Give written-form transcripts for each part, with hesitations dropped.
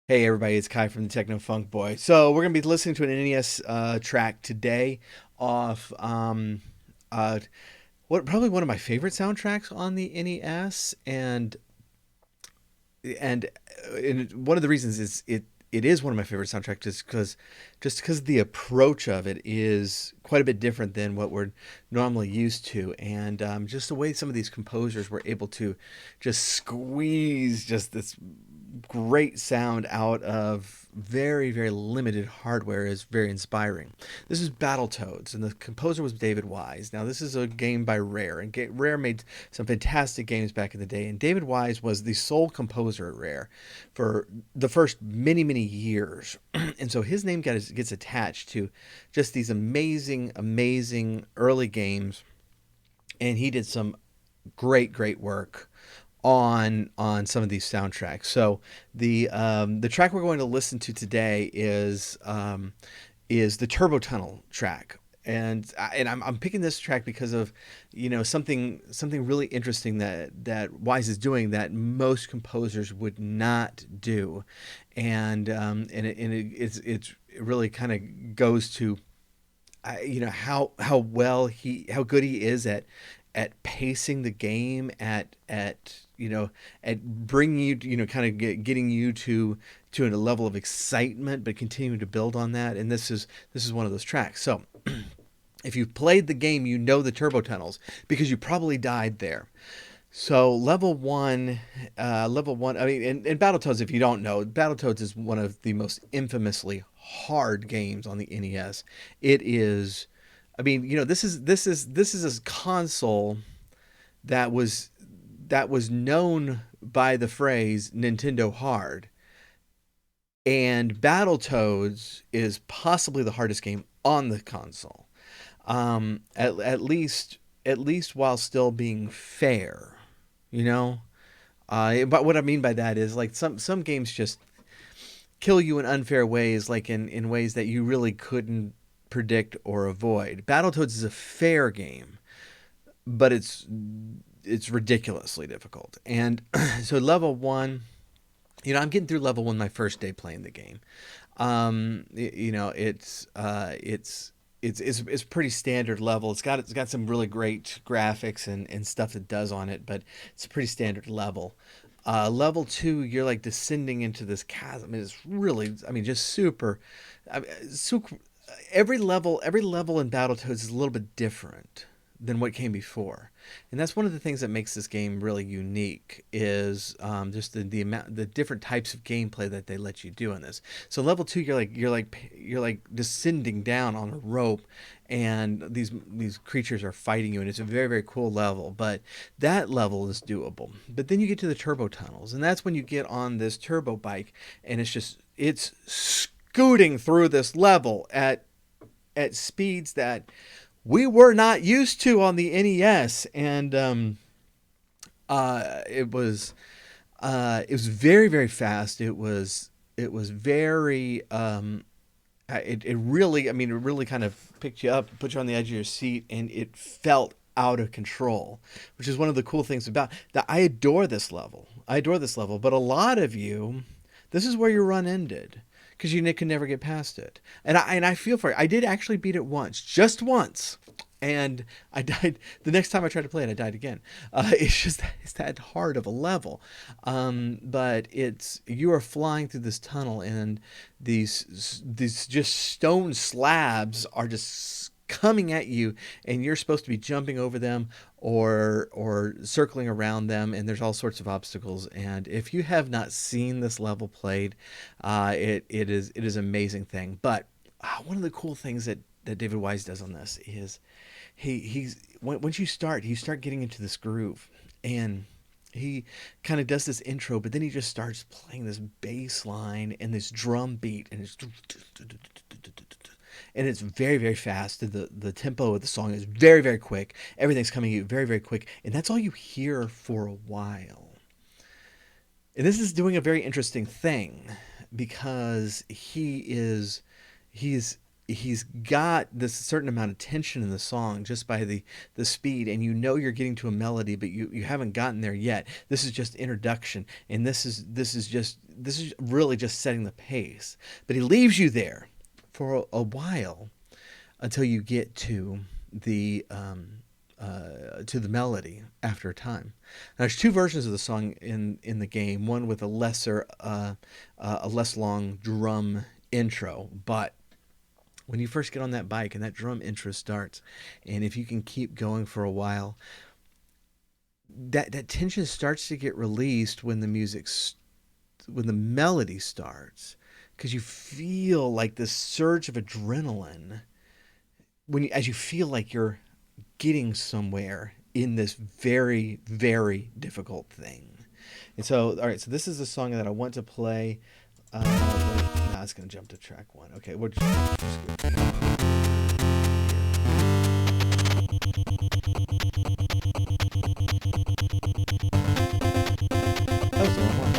Hey everybody, it's Kai from the Techno Funk Boy. So we're gonna be listening to an NES track today off uh, what probably one of my favorite soundtracks on the NES, and and one of the reasons is it is one of my favorite soundtracks just because the approach of it is quite a bit different than what we're normally used to, and just the way some of these composers were able to just squeeze just this great sound out of very, very limited hardware is very inspiring. This is Battletoads, and the composer was David Wise. Now, this is a game by Rare, and Rare made some fantastic games back in the day, and David Wise was the sole composer at Rare for the first many, many years. And so his name gets attached to just these amazing, amazing early games, and he did some great, great work on some of these soundtracks. So the track we're going to listen to today is the Turbo Tunnel track. And I'm picking this track because of something really interesting that Wise is doing that most composers would not do, and it really kind of goes to how good he is at pacing the game, at bringing you kind of getting you to a level of excitement, but continuing to build on that. And this is one of those tracks. So if you've played the game, you know the turbo tunnels because you probably died there. So level one. I mean, and Battletoads. If you don't know, Battletoads is one of the most infamously hard games on the NES. It is. I mean, this is a console that was known by the phrase Nintendo hard, and Battletoads is possibly the hardest game on the console. At least while still being fair, you know. But what I mean by that is like some games just kill you in unfair ways, like in ways that you really couldn't predict or avoid. Battletoads is a fair game, but it's ridiculously difficult. And so level one, I'm getting through level one my first day playing the game. It's pretty standard level. It's got some really great graphics and stuff that does on it, but it's a pretty standard level. Level two, you're like descending into this chasm. It's really, I mean, just super. I mean, every level in Battletoads is a little bit different than what came before, and that's one of the things that makes this game really unique. Is just the different types of gameplay that they let you do in this. So level two, you're like descending down on a rope, and these creatures are fighting you, and it's a very, very cool level. But that level is doable. But then you get to the turbo tunnels, and that's when you get on this turbo bike, and it's scooting through this level at speeds that we were not used to on the NES, and it was very, very fast. It was very it really, I mean, it really kind of picked you up, put you on the edge of your seat, and it felt out of control, which is one of the cool things about that. I adore this level. I adore this level, but a lot of you, this is where your run ended because you can never get past it. And I feel for it. I did actually beat it once, just once, and I died. The next time I tried to play it, I died again. It's that hard of a level, but you are flying through this tunnel, and these just stone slabs are just coming at you, and you're supposed to be jumping over them or circling around them, and there's all sorts of obstacles. And if you have not seen this level played, it is an amazing thing. But one of the cool things that David Wise does on this is once you start getting into this groove, and he kind of does this intro, but then he just starts playing this bass line and this drum beat, and it's very, very fast. The tempo of the song is very, very quick. Everything's coming at you very, very quick, and that's all you hear for a while. And this is doing a very interesting thing because he's he's got this certain amount of tension in the song just by the speed, and you know you're getting to a melody, but you haven't gotten there yet. This is just introduction, and this is really just setting the pace. But he leaves you there for a while until you get to the melody after a time. Now, there's two versions of the song in the game. One with a less long drum intro, but when you first get on that bike and that drum intro starts, and if you can keep going for a while, that tension starts to get released when when the melody starts, because you feel like this surge of adrenaline as you feel like you're getting somewhere in this very, very difficult thing. And so, all right, so this is the song that I want to play. Now it's going to jump to track one. Okay, we're that was the wrong one.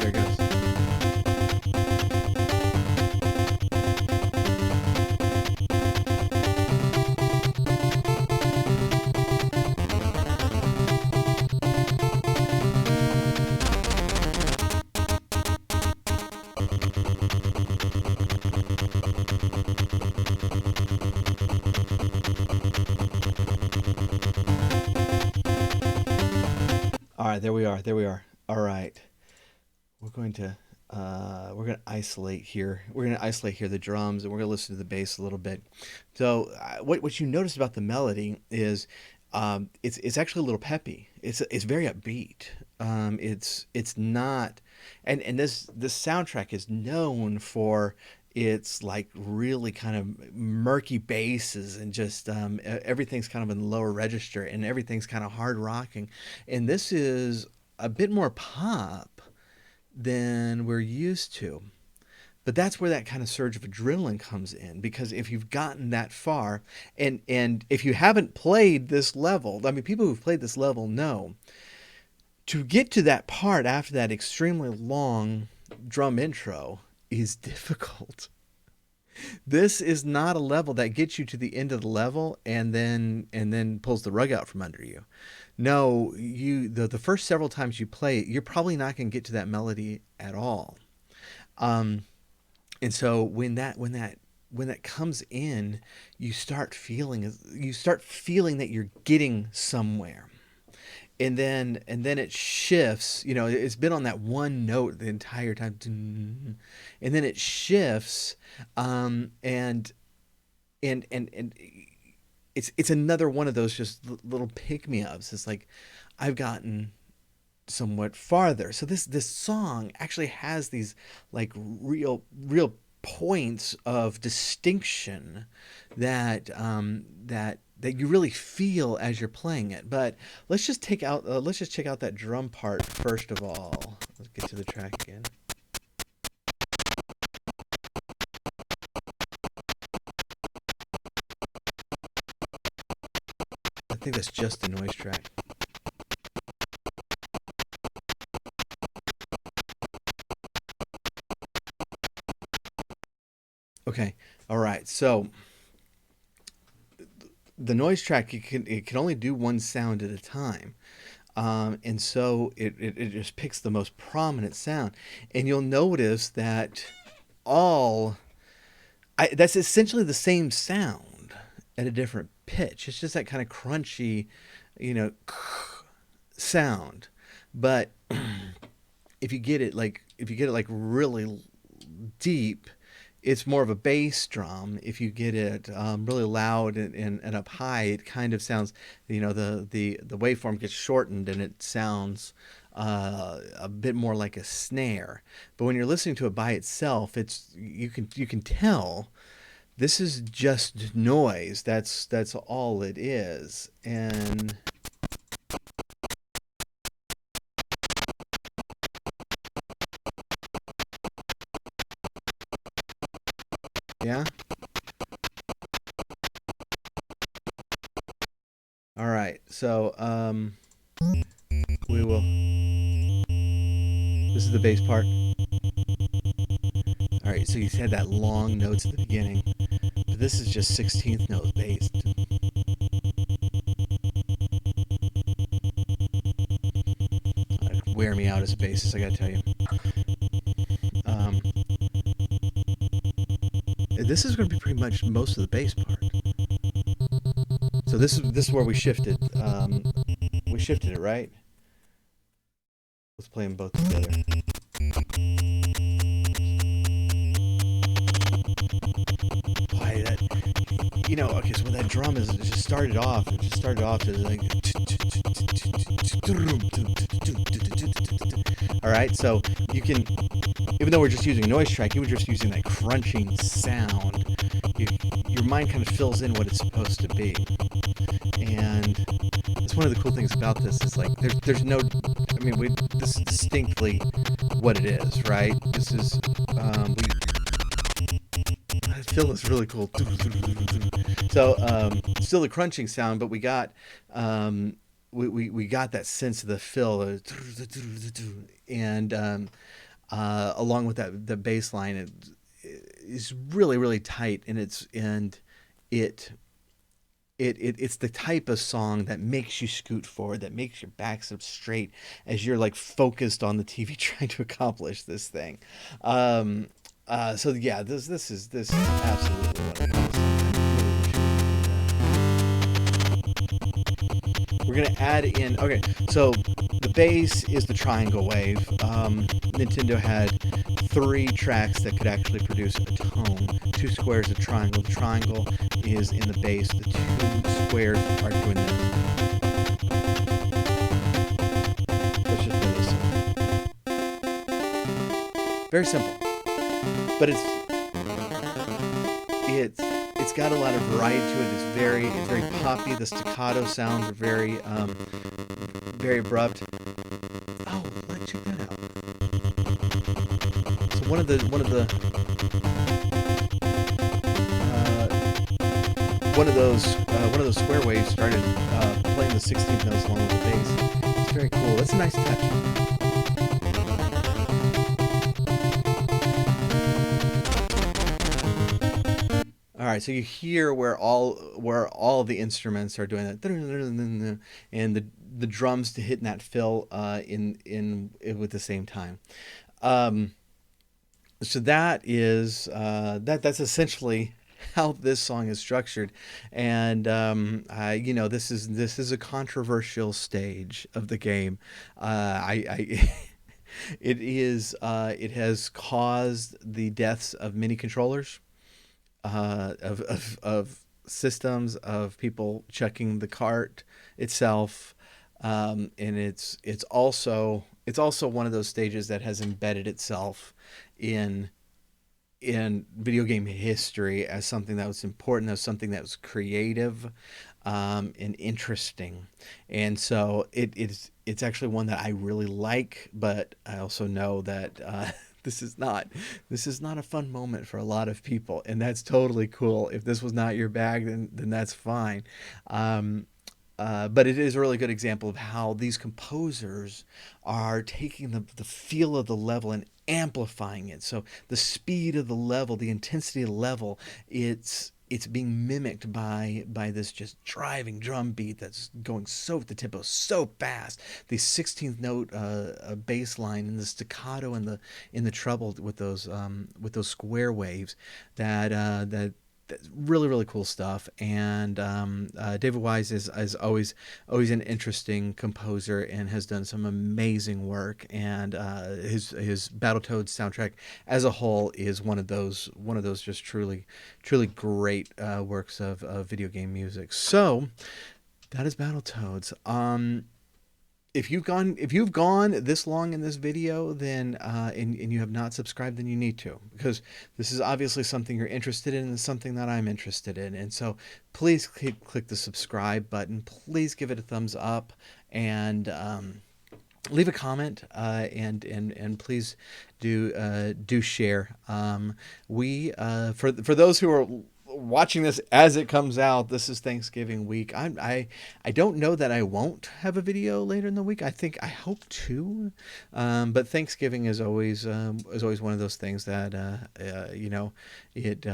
There it goes. All right, there we are. There we are. All right. We're going to isolate here. We're going to isolate here the drums, and we're going to listen to the bass a little bit. So what you notice about the melody is it's actually a little peppy. It's very upbeat. It's not, and this soundtrack is known for its like really kind of murky basses, and just everything's kind of in lower register, and everything's kind of hard rocking, and this is a bit more pop than we're used to. But that's where that kind of surge of adrenaline comes in, because if you've gotten that far, and if you haven't played this level, I mean, people who've played this level know to get to that part after that extremely long drum intro is difficult. This is not a level that gets you to the end of the level and then pulls the rug out from under you. No, the first several times you play it, you're probably not going to get to that melody at all. Um, and so when that comes in, you start feeling that you're getting somewhere. And then it shifts. You know, it's been on that one note the entire time, and then it shifts, and and it's another one of those just little pick me ups. It's like I've gotten somewhat farther. So this song actually has these like real points of distinction that you really feel as you're playing it. But let's just check out that drum part first of all. Let's get to the track again. I think that's just the noise track. Okay. All right. So the noise track, it can only do one sound at a time. And so it just picks the most prominent sound. And you'll notice that all that's essentially the same sound at a different pitch. It's just that kind of crunchy, you know, sound. But if you get it like really deep, it's more of a bass drum. If you get it really loud and up high, it kind of sounds, you know, the waveform gets shortened and it sounds a bit more like a snare. But when you're listening to it by itself, you can tell this is just noise. That's all it is. And Yeah. All right. So we will. This is the bass part. All right. So you had that long notes at the beginning, but this is just 16th note bass. Wear me out as a bassist, I gotta tell you. Um, this is going to be pretty much most of the bass part. So this is where we shifted. We shifted it, right? Let's play them both together. Boy, that okay. So when that drum is, it just started off. It just started off to like. All right, so you can, even though we're just using a noise track, you were just using that crunching sound. Your mind kind of fills in what it's supposed to be, and it's one of the cool things about this is like there's no, I mean this is distinctly what it is, right? This is I feel this really cool. So still the crunching sound, but we got we got that sense of the fill, and along with that the bass line, it is really tight, and it's the type of song that makes you scoot forward, that makes your back up straight as you're like focused on the TV trying to accomplish this thing. So yeah, this is absolutely what it is. We're gonna add in. Okay, so the bass is the triangle wave. Nintendo had 3 tracks that could actually produce a tone. 2 squares, a triangle. The triangle is in the bass. The 2 squares are doing this. Let's just do this. Very simple, but it's got a lot of variety to it. It's very poppy. The staccato sounds are very abrupt. Oh, let's check that out. So one of those square waves started playing the 16th notes along with the bass. It's very cool. That's a nice touch. All right, so you hear where all the instruments are doing that, and the drums to hitting that fill in with the same time. Um, so that's essentially how this song is structured, and this is a controversial stage of the game. I it has caused the deaths of many controllers, of systems, of people checking the cart itself, and it's also one of those stages that has embedded itself in video game history as something that was important, as something that was creative, and interesting, and so it's actually one that I really like, but I also know that this is not this is not a fun moment for a lot of people, and that's totally cool. If this was not your bag, then that's fine. Um, but it is a really good example of how these composers are taking the feel of the level and amplifying it. So the speed of the level, the intensity of the level, it's being mimicked by this just driving drum beat that's going the tempo so fast. The 16th note bass line and the staccato and the treble with those square waves that that's really cool stuff. And David Wise is always an interesting composer and has done some amazing work. And his Battletoads soundtrack as a whole is one of those just truly great works of video game music. So that is Battletoads. If you've gone this long in this video, then and you have not subscribed, then you need to, because this is obviously something you're interested in and something that I'm interested in, and so please click the subscribe button. Please give it a thumbs up, and leave a comment, and please do share. We For those who are watching this as it comes out, this is Thanksgiving week. I don't know that I won't have a video later in the week. I hope to, but Thanksgiving is always one of those things that it.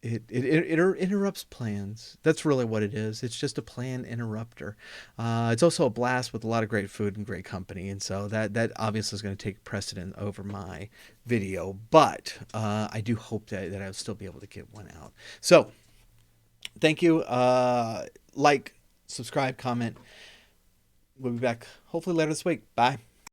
It interrupts plans. That's really what it is. It's just a plan interrupter. It's also a blast with a lot of great food and great company, and so that obviously is going to take precedent over my video. But I do hope that I'll still be able to get one out. So thank you. Like, subscribe, comment. We'll be back hopefully later this week. Bye.